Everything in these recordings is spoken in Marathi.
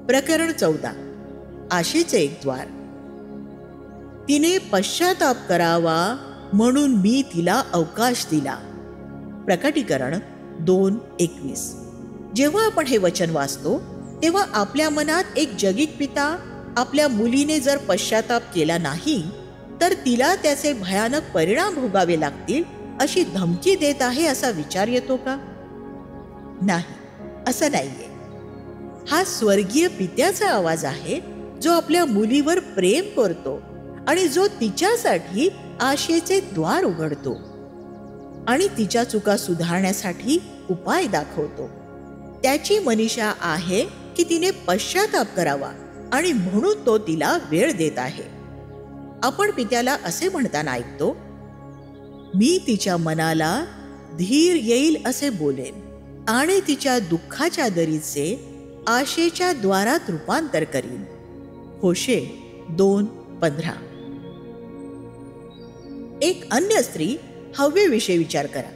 प्रकरण 14. आशेचे एक द्वार. तिने पश्चाताप करावा म्हणून मी तिला अवकाश दिला. प्रकटीकरण 2:21. जेव्हा आपण हे वचन वाचतो तेव्हा आपल्या मनात एक जगिक पिता आपल्या मुलीने जर पश्चाताप केला नाही तर तिला त्याचे भयानक परिणाम भोगावे लागतील अशी धमकी देत आहे असा विचार येतो का? नाही, असं नाहीये. हा स्वर्गीय पित्याचा आवाज आहे जो आपल्या मुलीवर प्रेम करतो आणि जो तिच्यासाठी आशेचे द्वार उघडतो आणि तिच्या चुका सुधारण्यासाठी उपाय दाखवतो. त्याची मनीषा आहे की तिने पश्चाताप करावा आणि म्हणून तो तिला वेळ देत आहे. आपण पित्याला असे म्हणताना ऐकतो, मी तिच्या मनाला धीर येईल असे बोलेन आणि तिच्या दुःखाच्या दरीचे आशेच्या द्वारात रूपांतर करीन. होशे 2:15. एक अन्य स्त्री हव्वेविषयी विचार करा.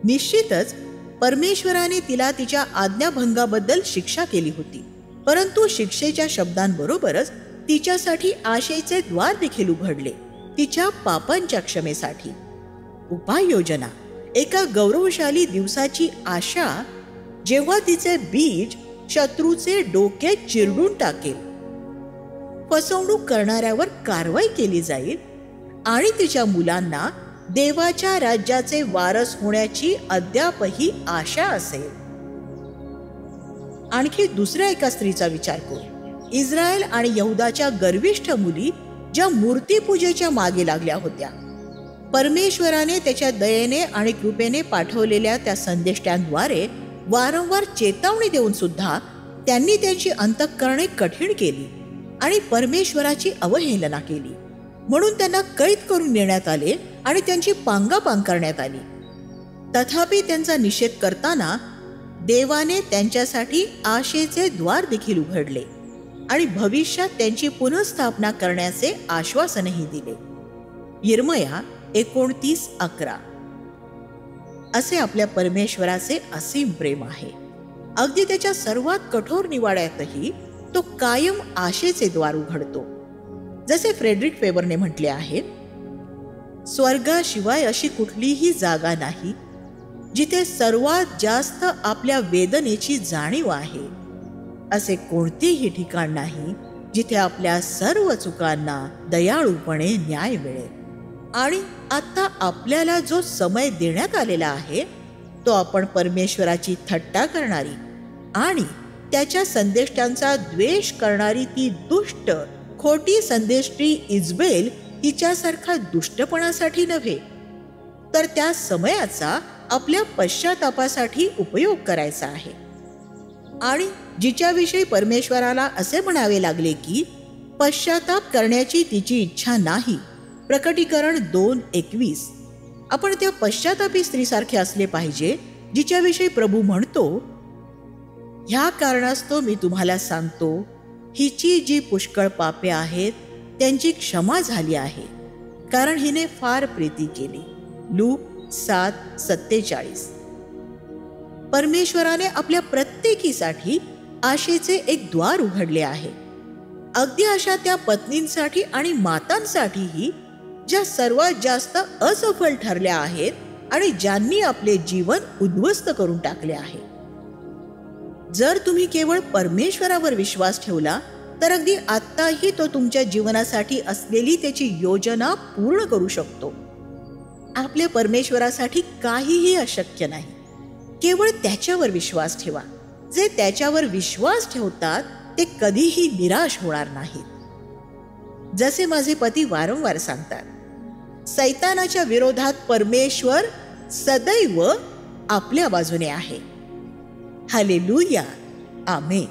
निश्चितच परमेश्वराने तिला तिच्या आज्ञाभंगाबद्दल शिक्षा केली होती, परंतु शिक्षेच्या शब्दांबरोबरच तिच्यासाठी आशेचे द्वार देखील उघडले, तिच्या पापांच्या क्षमेसाठी. उपाययोजना एका गौरवशाली दिवसाची आशा, जेव्हा तिचे बीज शत्रूचे डोके चिरडून टाकेल, फसवणूक करणाऱ्यावर कारवाई केली जाईल आणि तिच्या मुलांना देवाच्या राज्याचे वारस होण्याची अद्यापही आशा असेल. आणखी दुसऱ्या एका स्त्रीचा विचार करू. इस्रायल आणि यहुदाच्या गर्विष्ठ मुली ज्या मूर्तीपूजेच्या मागे लागल्या होत्या, परमेश्वराने त्याच्या दयेने आणि कृपेने पाठवलेल्या त्या संदेष्टांद्वारे वारंवार चेतावणी देऊन सुद्धा त्यांनी त्यांची अंतःकरणे कठीण केली आणि परमेश्वराची अवहेलना केली. म्हणून त्यांना कैद करून नेण्यात आले आणि त्यांची पांगापांग करण्यात आली. तथापि त्यांचा निषेध करताना देवाने त्यांच्यासाठी आशेचे द्वार देखील उघडले आणि भविष्यात त्यांची पुनर्स्थापना करण्याचे आश्वासनही दिले. यिर्मया 29:11. असे आपल्या परमेश्वराचे असीम प्रेम आहे. अगदी त्याच्या सर्वात कठोर निवाड्यातही तो कायम आशेचे द्वार उघडतो. जसे फ्रेडरिक फेबरने म्हटले आहे, स्वर्गाशिवाय अशी कुठलीही जागा नाही जिथे सर्वात जास्त आपल्या वेदनेची जाणीव आहे. असे कोणतेही ठिकाण नाही जिथे आपल्या सर्व चुकांना दयाळूपणे न्याय मिळेल. आणि आता आपल्याला जो समय देण्यात आलेला आहे तो आपण परमेश्वराची थट्टा करणारी आणि त्याच्या संदेष्टांचा द्वेष करणारी ती दुष्ट खोटी संदेष्टी इजबेल हिच्यासारखा दुष्टपणासाठी नव्हे, तर त्या समयाचा आपल्या पश्चातापासाठी उपयोग करायचा आहे. आणि जिच्याविषयी परमेश्वराला असे म्हणावे लागले की पश्चाताप करण्याची तिची इच्छा नाही. प्रकटीकरण 2:21. आपण त्या पश्चातापी स्त्रीसारखे असले पाहिजे जिच्याविषयी प्रभू म्हणतो, ह्या कारणास्तव मी तुम्हाला सांगतो, हिची जी पुष्कळ पापे आहेत त्यांची क्षमा झाली आहे, कारण हिने फार प्रीती केली. लूक 7:47. परमेश्वराने आपल्या प्रत्येकीसाठी आशेचे एक द्वार उघडले आहे. अगदी अशा त्या पत्नींसाठी आणि मातांसाठीही ज्या सर्वात जास्त असफल ठरल्या आहेत आणि ज्यांनी आपले जीवन उद्ध्वस्त करून टाकले आहे. जर तुम्ही केवळ परमेश्वरावर विश्वास ठेवला तर अगदी आत्ताही तो तुमच्या जीवनासाठी असलेली त्याची योजना पूर्ण करू शकतो. आपल्या परमेश्वरासाठी काहीही अशक्य नाही. केवळ त्याच्यावर विश्वास ठेवा. जे त्याच्यावर विश्वास ठेवतात ते कधीही निराश होणार नाहीत. जसे माझे पती वारंवार सांगतात, सैतानाच्या विरोधात परमेश्वर सदैव आपल्या बाजूने आहे. हालेलुया. आमेन.